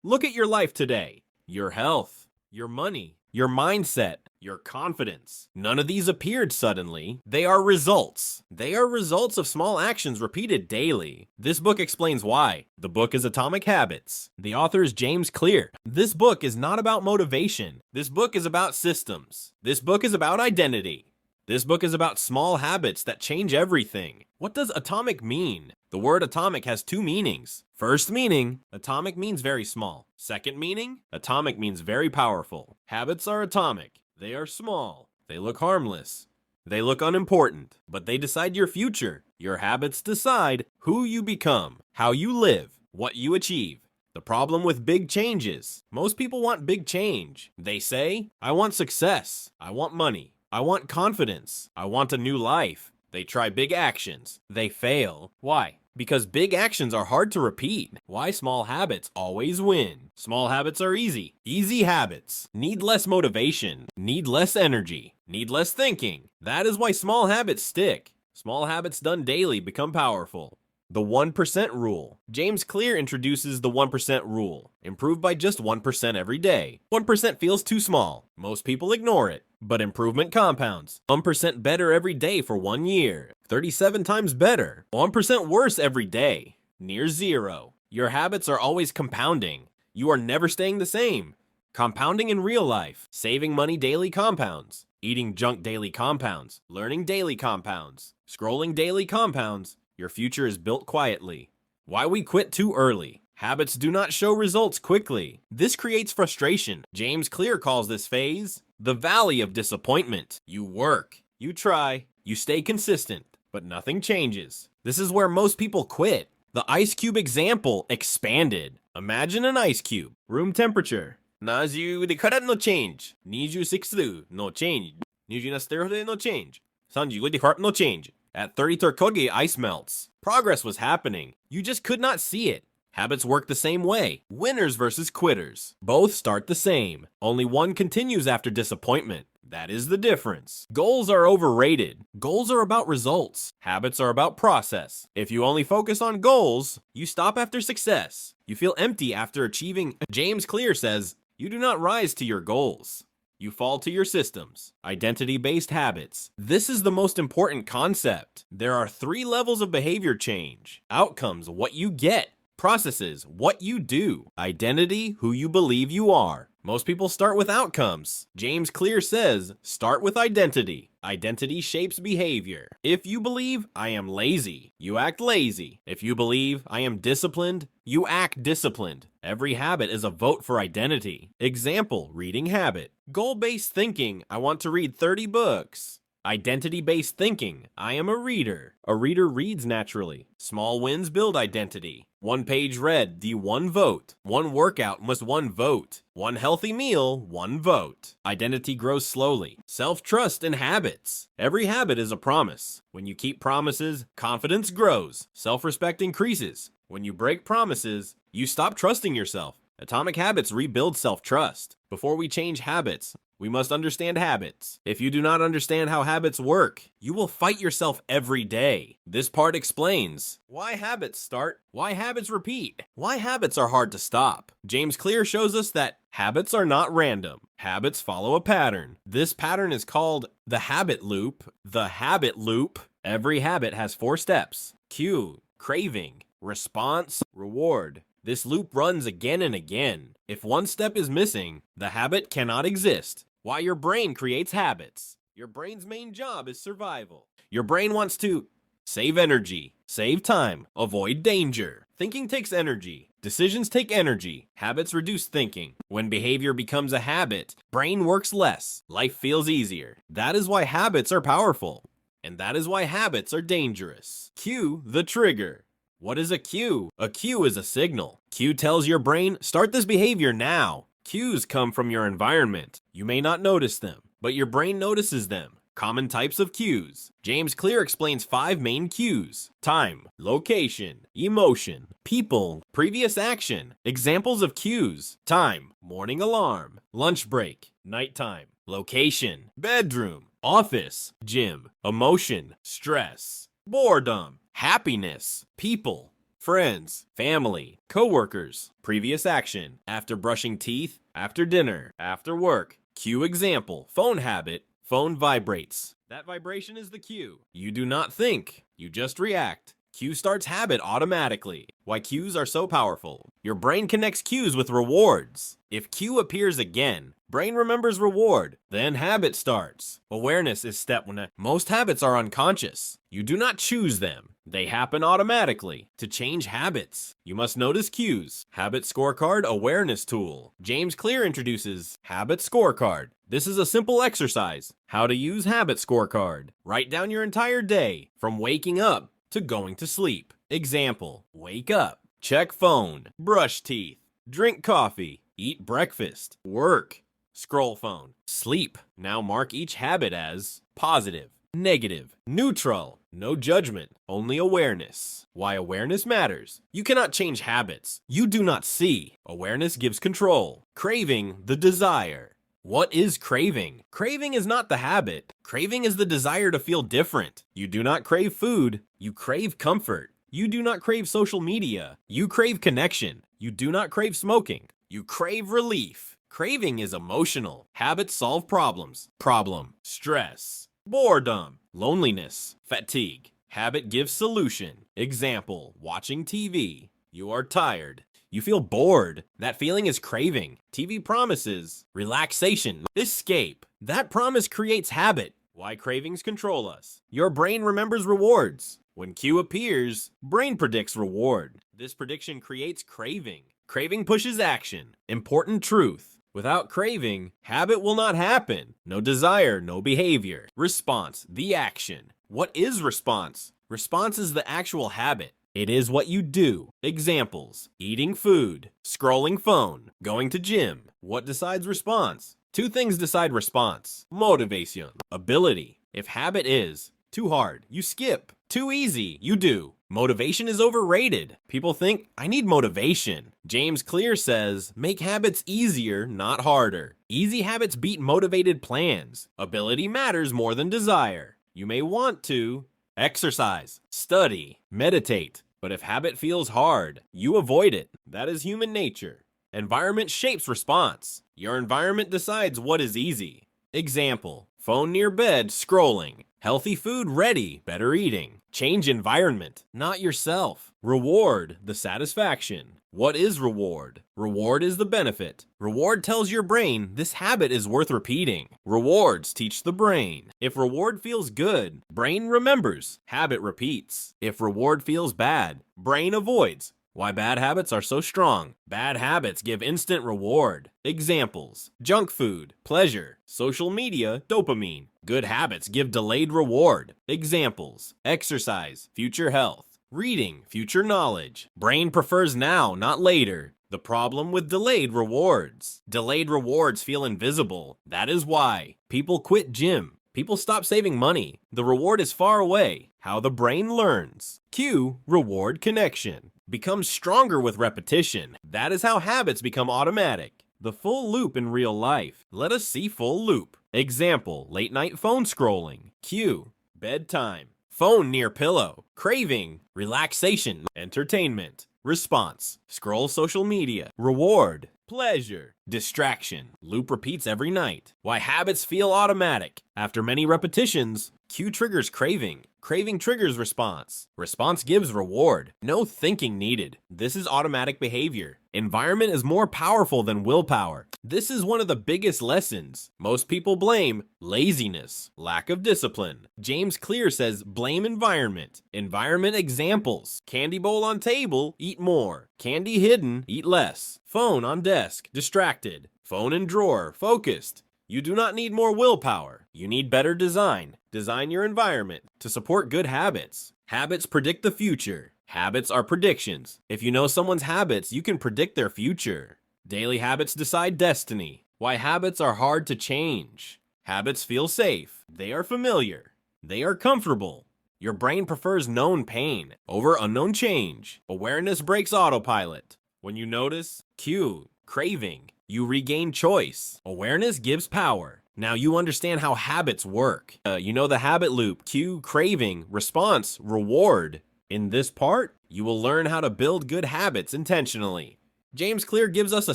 Look at your life today. Your health, your money, your mindset, your confidence. None of these appeared suddenly. They are results. They are results of small actions repeated daily. This book explains why. The book is Atomic Habits. The author is James Clear. This book is not about motivation. This book is about systems. This book is about identity. This book is about small habits that change everything. What does atomic mean? The word atomic has two meanings. First meaning, atomic means very small. Second meaning, atomic means very powerful. Habits are atomic. They are small. They look harmless. They look unimportant, but they decide your future. Your habits decide who you become, how you live, what you achieve. The problem with big changes. Most people want big change. They say, I want success. I want money. I want confidence. I want a new life. They try big actions. They fail. Why? Because big actions are hard to repeat. Why small habits always win? Small habits are easy. Easy habits need less motivation, need less energy, need less thinking. That is why small habits stick. Small habits done daily become powerful. The 1% rule. James Clear introduces the 1% rule. Improve by just 1% every day. 1% feels too small. Most people ignore it. But improvement compounds. 1% better every day for 1 year. 37 times better. 1% worse every day. Near zero. Your habits are always compounding. You are never staying the same. Compounding in real life. Saving money daily compounds. Eating junk daily compounds. Learning daily compounds. Scrolling daily compounds. Your future is built quietly. Why we quit too early. Habits do not show results quickly. This creates frustration. James Clear calls this phase the valley of disappointment. You work, you try, you stay consistent, but nothing changes. This is where most people quit. The ice cube example expanded. Imagine an ice cube. Room temperature. 70度からの change. 26度の change. 27度での change. 35度からの change. At 33 koge, ice melts. Progress was happening. You just could not see it. Habits work the same way. Winners versus quitters. Both start the same. Only one continues after disappointment. That is the difference. Goals are overrated. Goals are about results. Habits are about process. If you only focus on goals, you stop after success. You feel empty after achieving. James Clear says, you do not rise to your goals. You fall to your systems. Identity-based habits. This is the most important concept. There are 3 levels of behavior change. Outcomes, what you get. Processes, what you do. Identity, who you believe you are. Most people start with outcomes. James Clear says, start with identity. Identity shapes behavior. If you believe, I am lazy, you act lazy. If you believe, I am disciplined, you act disciplined. Every habit is a vote for identity. Example, reading habit. Goal-based thinking, I want to read 30 books. Identity-based thinking, I am a reader. A reader reads naturally. Small wins build identity. 1 page read, the 1 vote. 1 workout must 1 vote. 1 healthy meal, 1 vote. Identity grows slowly. Self-trust and habits. Every habit is a promise. When you keep promises, confidence grows. Self-respect increases. When you break promises, you stop trusting yourself. Atomic habits rebuild self-trust. Before we change habits, we must understand habits. If you do not understand how habits work, you will fight yourself every day. This part explains why habits start, why habits repeat, why habits are hard to stop. James Clear shows us that habits are not random. Habits follow a pattern. This pattern is called the habit loop. The habit loop. Every habit has 4 steps. Cue, craving, response, reward. This loop runs again and again. If 1 step is missing, the habit cannot exist. Why your brain creates habits. Your brain's main job is survival. Your brain wants to save energy, save time, avoid danger. Thinking takes energy. Decisions take energy. Habits reduce thinking. When behavior becomes a habit, brain works less. Life feels easier. That is why habits are powerful. And that is why habits are dangerous. Cue the trigger. What is a cue? A cue is a signal. Cue tells your brain, start this behavior now. Cues come from your environment. You may not notice them, but your brain notices them. Common types of cues. James Clear explains 5 main cues. Time, location, emotion, people, previous action. Examples of cues. Time, morning alarm, lunch break, nighttime. Location, bedroom, office, gym. Emotion, stress, boredom, happiness, people. friends, family, coworkers, previous action, after brushing teeth, after dinner, after work. Cue example, phone habit, phone vibrates. That vibration is the cue. You do not think, you just react. Cue starts habit automatically. Why cues are so powerful. Your brain connects cues with rewards. If cue appears again, brain remembers reward, then habit starts. Awareness is step 1. Most habits are unconscious. You do not choose them. They happen automatically. To change habits, you must notice cues. Habit scorecard awareness tool. James Clear introduces habit scorecard. This is a simple exercise. How to use habit scorecard. Write down your entire day, from waking up to going to sleep. Example, wake up, check phone, brush teeth, drink coffee, eat breakfast, work, scroll phone, sleep. Now mark each habit as positive, negative, neutral, no judgment, only awareness. Why awareness matters. You cannot change habits you do not see. Awareness gives control. Craving, the desire. What is craving? Craving is not the habit. Craving is the desire to feel different. You do not crave food, you crave comfort. You do not crave social media, you crave connection. You do not crave smoking, you crave relief. Craving is emotional. Habits solve problems. Problem, stress, boredom, loneliness, fatigue. Habit gives solution. Example, watching TV. You are tired. You feel bored. That feeling is craving. TV promises relaxation, escape. That promise creates habit. Why cravings control us. Your brain remembers rewards. When cue appears, brain predicts reward. This prediction creates craving. Craving pushes action. Important truth. Without craving, habit will not happen. No desire, no behavior. Response, the action. What is response? Response is the actual habit. It is what you do. Examples, eating food, scrolling phone, going to gym. What decides response? Two things decide response. Motivation, ability. If habit is too hard, you skip. Too easy, you do. Motivation is overrated. People think, I need motivation. James Clear says, make habits easier, not harder. Easy habits beat motivated plans. Ability matters more than desire. You may want to exercise, study, meditate. But if habit feels hard, you avoid it. That is human nature. Environment shapes response. Your environment decides what is easy. Example, phone near bed, scrolling. Healthy food ready, better eating. Change environment, not yourself. Reward, the satisfaction. What is reward? Reward is the benefit. Reward tells your brain this habit is worth repeating. Rewards teach the brain. If reward feels good, brain remembers, habit repeats. If reward feels bad, brain avoids. Why bad habits are so strong. Bad habits give instant reward. Examples, junk food, pleasure, social media, dopamine. Good habits give delayed reward. Examples, exercise, future health. Reading, future knowledge. Brain prefers now, not later. The problem with delayed rewards. Delayed rewards feel invisible. That is why people quit gym. People stop saving money. The reward is far away. How the brain learns. Cue, reward connection. Becomes stronger with repetition. That is how habits become automatic. The full loop in real life. Let us see full loop. Example, late night phone scrolling. Cue, bedtime. Phone near pillow. Craving, relaxation, entertainment. Response, scroll social media. Reward, pleasure, distraction. Loop repeats every night. Why habits feel automatic. After many repetitions, cue triggers craving. Craving triggers response. Response gives reward. No thinking needed. This is automatic behavior. Environment is more powerful than willpower. This is one of the biggest lessons. Most people blame laziness, lack of discipline. James Clear says blame environment. Environment examples. Candy bowl on table, eat more. Candy hidden, eat less. Phone on desk, distracted. Phone in drawer, focused. You do not need more willpower. You need better design. Design your environment to support good habits. Habits predict the future. Habits are predictions. If you know someone's habits, you can predict their future. Daily habits decide destiny. Why habits are hard to change. Habits feel safe. They are familiar. They are comfortable. Your brain prefers known pain over unknown change. Awareness breaks autopilot. When you notice, cue, craving, you regain choice. Awareness gives power. Now you understand how habits work. You know the habit loop, cue, craving, response, reward. In this part, You will learn how to build good habits intentionally. James Clear gives us a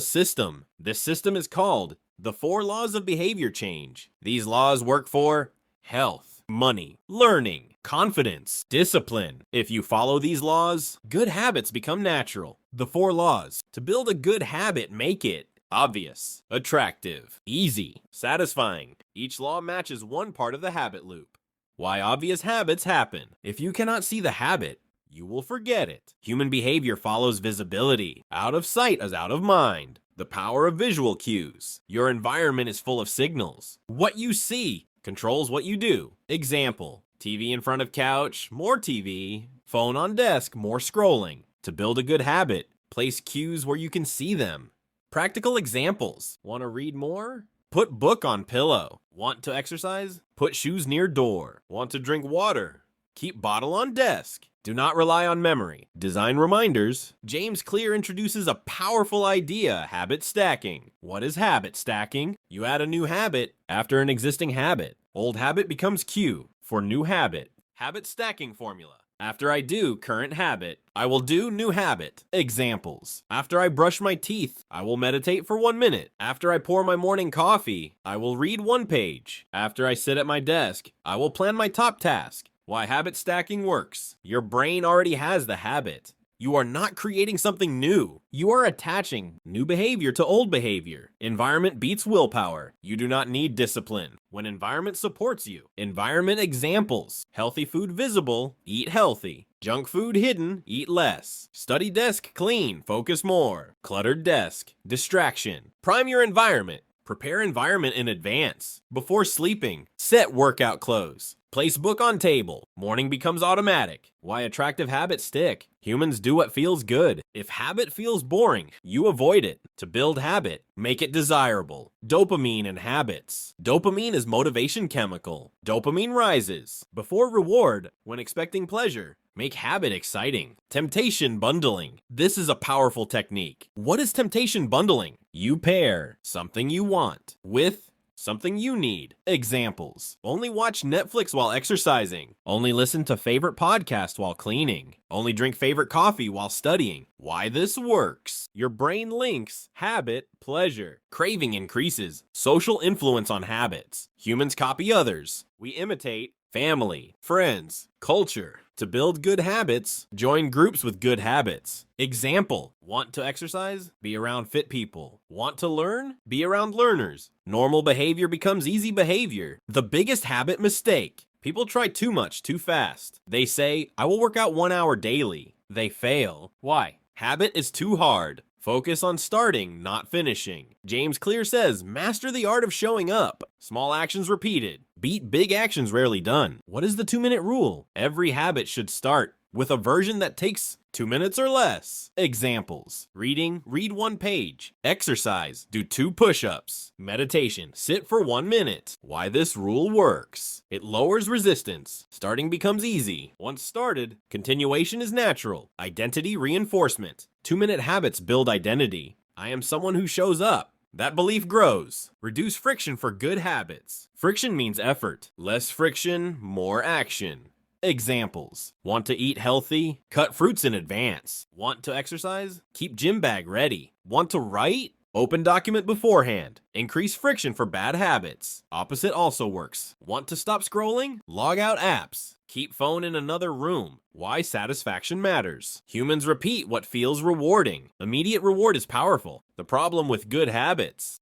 system. This system is called the 4 Laws of Behavior Change. These laws work for health, money, learning, confidence, discipline. If you follow these laws, good habits become natural. The 4 laws. To build a good habit, make it obvious, attractive, easy, satisfying. Each law matches one part of the habit loop. Why obvious habits happen. If you cannot see the habit, you will forget it. Human behavior follows visibility. Out of sight is out of mind. The power of visual cues. Your environment is full of signals. What you see controls what you do. Example, TV in front of couch, more TV. Phone on desk, more scrolling. To build a good habit, place cues where you can see them. Practical examples. Want to read more? Put book on pillow. Want to exercise? Put shoes near door. Want to drink water? Keep bottle on desk. Do not rely on memory. Design reminders. James Clear introduces a powerful idea, habit stacking. What is habit stacking? You add a new habit after an existing habit. Old habit becomes cue for new habit. Habit stacking formula. After I do current habit, I will do new habit. Examples. After I brush my teeth, I will meditate for 1 minute. After I pour my morning coffee, I will read 1 page. After I sit at my desk, I will plan my top task. Why habit stacking works. Your brain already has the habit. You are not creating something new. You are attaching new behavior to old behavior. Environment beats willpower. You do not need discipline when environment supports you. Environment examples. Healthy food visible, eat healthy. Junk food hidden, eat less. Study desk clean, focus more. Cluttered desk, distraction. Prime your environment. Prepare environment in advance. Before sleeping, set workout clothes. Place book on table. Morning becomes automatic. Why attractive habits stick. Humans do what feels good. If habit feels boring, you avoid it. To build habit, make it desirable. Dopamine and habits. Dopamine is motivation chemical. Dopamine rises before reward when expecting pleasure. Make habit exciting. Temptation bundling. This is a powerful technique. What is temptation bundling? You pair something you want with something you need. Examples. Only watch Netflix while exercising. Only listen to favorite podcast while cleaning. Only drink favorite coffee while studying. Why this works. Your brain links habit, pleasure. Craving increases. Social influence on habits. Humans copy others. We imitate family, friends, culture. To build good habits, join groups with good habits. Example, want to exercise? Be around fit people. Want to learn? Be around learners. Normal behavior becomes easy behavior. The biggest habit mistake. People try too much too fast. They say, I will work out 1 hour daily. They fail. Why? Habit is too hard. Focus on starting, not finishing. James Clear says, master the art of showing up. Small actions repeated. Beat big actions rarely done. What is the 2-minute rule? Every habit should start with a version that takes 2 minutes or less. Examples. Reading, read 1 page. Exercise, do 2 push-ups. Meditation, sit for 1 minute. Why this rule works. It lowers resistance. Starting becomes easy. Once started, continuation is natural. Identity reinforcement. 2-minute habits build identity. I am someone who shows up. That belief grows. Reduce friction for good habits. Friction means effort. Less friction, more action. Examples. Want to eat healthy? Cut fruits in advance. Want to exercise? Keep gym bag ready. Want to write? Open document beforehand. Increase friction for bad habits. Opposite also works. Want to stop scrolling? Log out apps. Keep phone in another room. Why satisfaction matters. Humans repeat what feels rewarding. Immediate reward is powerful. The problem with good habits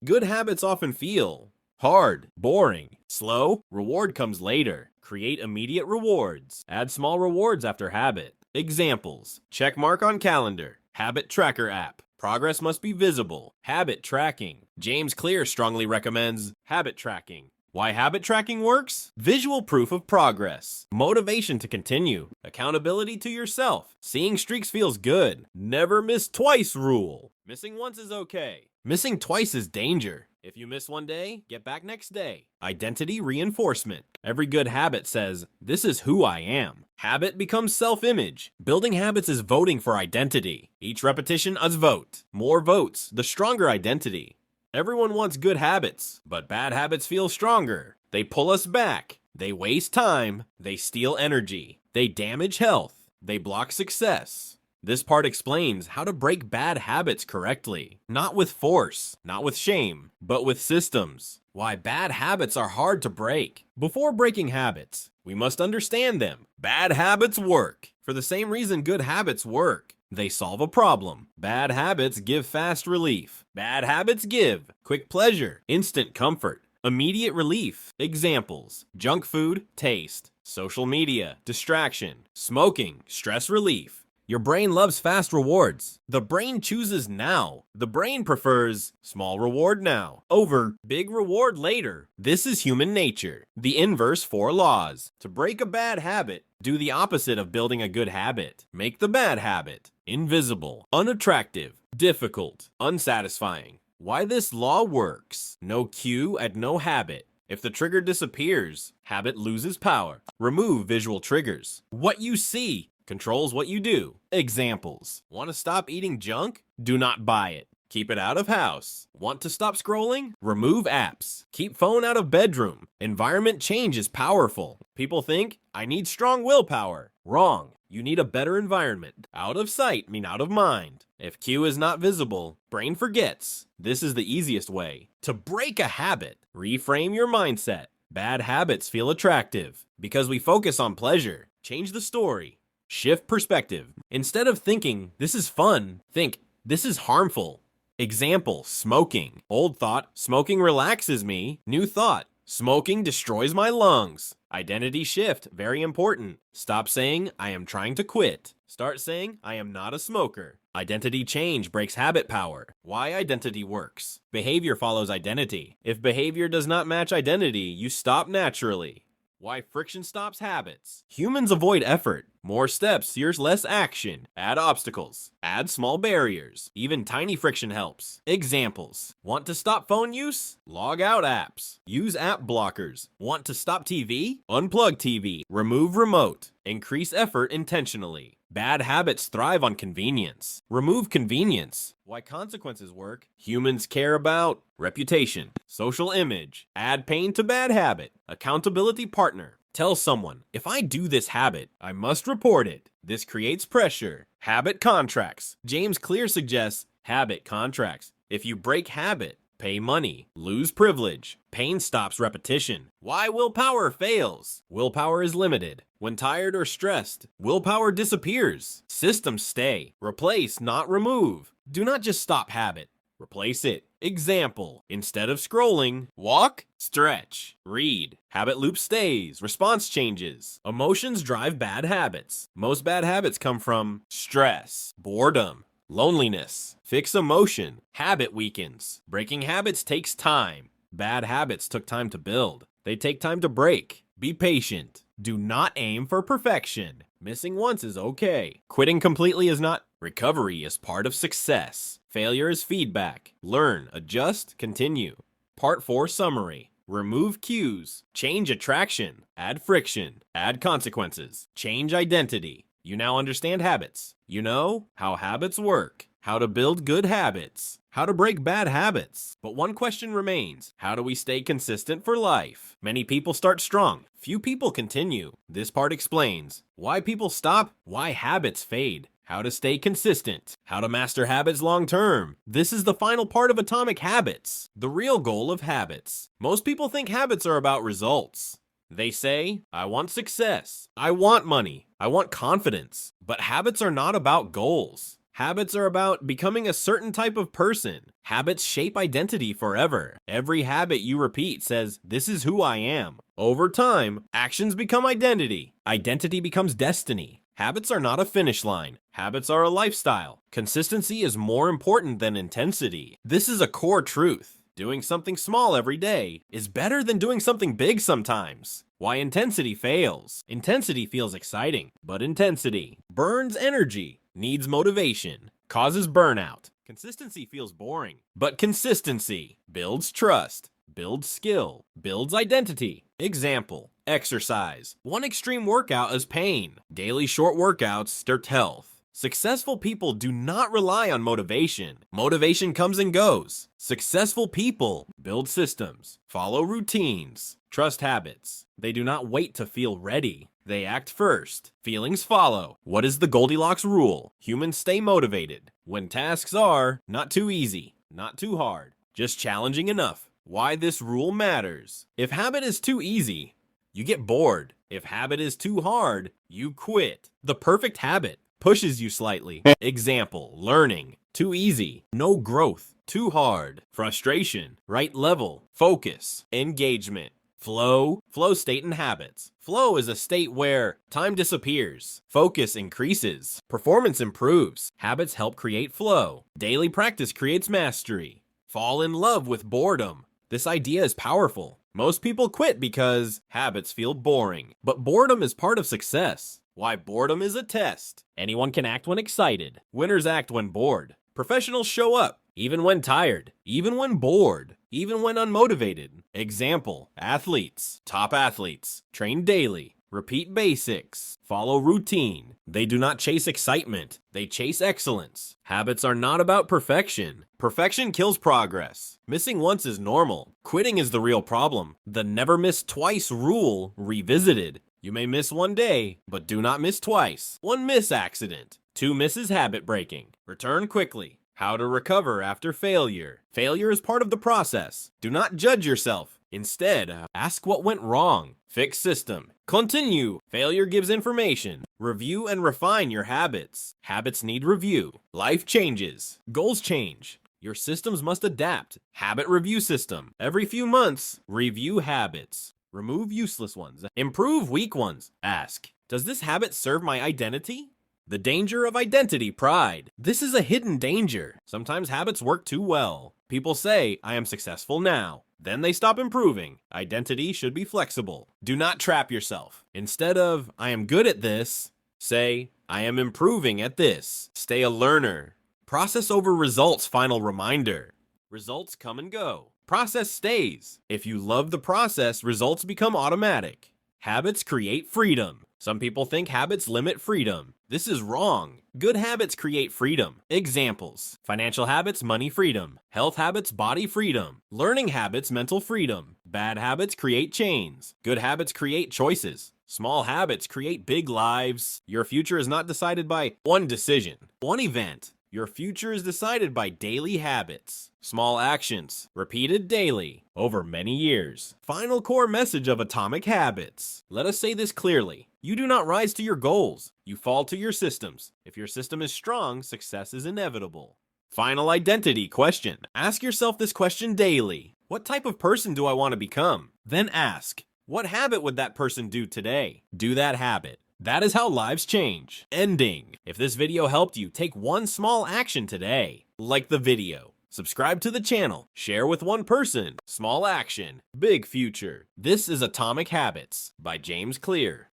often feel hard, boring, slow. Reward comes later. Create immediate rewards. Add small rewards after habit. Examples. Check mark on calendar. Habit tracker app. Progress must be visible. Habit tracking. James Clear strongly recommends habit tracking. Why habit tracking works? Visual proof of progress. Motivation to continue. Accountability to yourself. Seeing streaks feels good. Never miss twice rule. Missing once is okay. Missing twice is danger. If you miss 1 day, get back next day. Identity reinforcement. Every good habit says, this is who I am. Habit becomes self-image. Building habits is voting for identity. Each repetition is vote. More votes, the stronger identity. Everyone wants good habits, but bad habits feel stronger. They pull us back. They waste time. They steal energy. They damage health. They block success. This part explains how to break bad habits correctly. Not with force, not with shame, but with systems. Why bad habits are hard to break. Before breaking habits, we must understand them. Bad habits work for the same reason good habits work. They solve a problem. Bad habits give fast relief. Bad habits give quick pleasure, instant comfort, immediate relief. Examples: junk food, taste; social media, distraction; smoking, stress relief. Your brain loves fast rewards. The brain chooses now. The brain prefers small reward now over big reward later. This is human nature. The inverse 4 laws. To break a bad habit, do the opposite of building a good habit. Make the bad habit invisible, unattractive, difficult, unsatisfying. Why this law works. No cue at no habit. If the trigger disappears, habit loses power. Remove visual triggers. What you see controls what you do. Examples: want to stop eating junk? Do not buy it. Keep it out of house. Want to stop scrolling? Remove apps. Keep phone out of bedroom. Environment change is powerful. People think, I need strong willpower. Wrong. You need a better environment. Out of sight mean out of mind. If cue is not visible, brain forgets. This is the easiest way. To break a habit, reframe your mindset. Bad habits feel attractive because we focus on pleasure. Change the story. Shift perspective. Instead of thinking, this is fun, think, this is harmful. Example: smoking. Old thought, smoking relaxes me. New thought, smoking destroys my lungs. Identity shift, very important. Stop saying, I am trying to quit. Start saying, I am not a smoker. Identity change breaks habit power. Why identity works. Behavior follows identity. If behavior does not match identity, you stop naturally. Why friction stops habits. Humans avoid effort. More steps, here's less action. Add obstacles. Add small barriers. Even tiny friction helps. Examples: want to stop phone use? Log out apps. Use app blockers. Want to stop TV? Unplug TV. Remove remote. Increase effort intentionally. Bad habits thrive on convenience. Remove convenience. Why consequences work. Humans care about reputation, social image. Add pain to bad habit. Accountability partner. Tell someone, if I do this habit, I must report it. This creates pressure. Habit contracts. James Clear suggests habit contracts. If you break habit, pay money, lose privilege. Pain stops repetition. Why willpower fails. Willpower is limited. When tired or stressed, willpower disappears. Systems stay. Replace, not remove. Do not just stop habit. Replace it. Example: instead of scrolling, walk, stretch, read. Habit loop stays, response changes. Emotions drive bad habits. Most bad habits come from stress, boredom, loneliness. Fix emotion. Habit weakens. Breaking habits takes time. Bad habits took time to build. They take time to break. Be patient. Do not aim for perfection. Missing once is okay. Quitting completely is not. Recovery is part of success. Failure is feedback. Learn, adjust, continue. Part 4 summary. Remove cues. Change attraction. Add friction. Add consequences. Change identity. You now understand habits. You know how habits work. How to build good habits. How to break bad habits. But one question remains. How do we stay consistent for life? Many people start strong. Few people continue. This part explains why people stop, why habits fade. How to stay consistent. How to master habits long term. This is the final part of Atomic Habits. The real goal of habits. Most people think habits are about results. They say, I want success. I want money. I want confidence. But habits are not about goals. Habits are about becoming a certain type of person. Habits shape identity forever. Every habit you repeat says, this is who I am. Over time, actions become identity. Identity becomes destiny. Habits are not a finish line. Habits are a lifestyle. Consistency is more important than intensity. This is a core truth. Doing something small every day is better than doing something big sometimes. Why intensity fails. Intensity feels exciting, but intensity burns energy, needs motivation, causes burnout. Consistency feels boring, but consistency builds trust, builds skill, builds identity. Example: exercise. One extreme workout is pain. Daily short workouts start health. Successful people do not rely on motivation. Motivation comes and goes. Successful people build systems, follow routines, trust habits. They do not wait to feel ready. They act first. Feelings follow. What is the Goldilocks rule? Humans stay motivated when tasks are not too easy, not too hard, just challenging enough. Why this rule matters. If habit is too easy, you get bored. If habit is too hard, you quit. The perfect habit pushes you slightly. Example, learning. Too easy. No growth. Too hard. Frustration. Right level. Focus. Engagement. Flow state and habits. Flow is a state where time disappears, focus increases, performance improves, habits help create flow. Daily practice creates mastery. Fall in love with boredom. This idea is powerful. Most people quit because habits feel boring, but boredom is part of success. Why boredom is a test. Anyone can act when excited. Winners act when bored. Professionals show up, even when tired, even when bored, even when unmotivated. Example, athletes, top athletes, train daily, repeat basics, follow routine. They do not chase excitement, they chase excellence. Habits are not about perfection. Perfection kills progress. Missing once is normal. Quitting is the real problem. The never miss twice rule revisited. You may miss one day, but do not miss twice. One miss accident. 2 misses habit breaking. Return quickly. How to recover after failure. Failure is part of the process. Do not judge yourself. Instead, ask what went wrong. Fix system. Continue. Failure gives information. Review and refine your habits. Habits need review. Life changes. Goals change. Your systems must adapt. Habit review system. Every few months, review habits. Remove useless ones. Improve weak ones. Ask, does this habit serve my identity? The danger of identity pride. This is a hidden danger. Sometimes habits work too well. People say, I am successful now. Then they stop improving. Identity should be flexible. Do not trap yourself. Instead of, I am good at this, say, I am improving at this. Stay a learner. Process over results, final reminder. Results come and go. Process stays. If you love the process, results become automatic. Habits create freedom. Some people think habits limit freedom. This is wrong. Good habits create freedom. Examples: financial habits, money freedom. Health habits, body freedom. Learning habits, mental freedom. Bad habits create chains. Good habits create choices. Small habits create big lives. Your future is not decided by one decision, one event. Your future is decided by daily habits. Small actions, repeated daily, over many years. Final core message of Atomic Habits. Let us say this clearly. You do not rise to your goals. You fall to your systems. If your system is strong, success is inevitable. Final identity question. Ask yourself this question daily. What type of person do I want to become? Then ask, what habit would that person do today? Do that habit. That is how lives change. Ending. If this video helped you, take one small action today. Like the video. Subscribe to the channel. Share with one person. Small action. Big future. This is Atomic Habits by James Clear.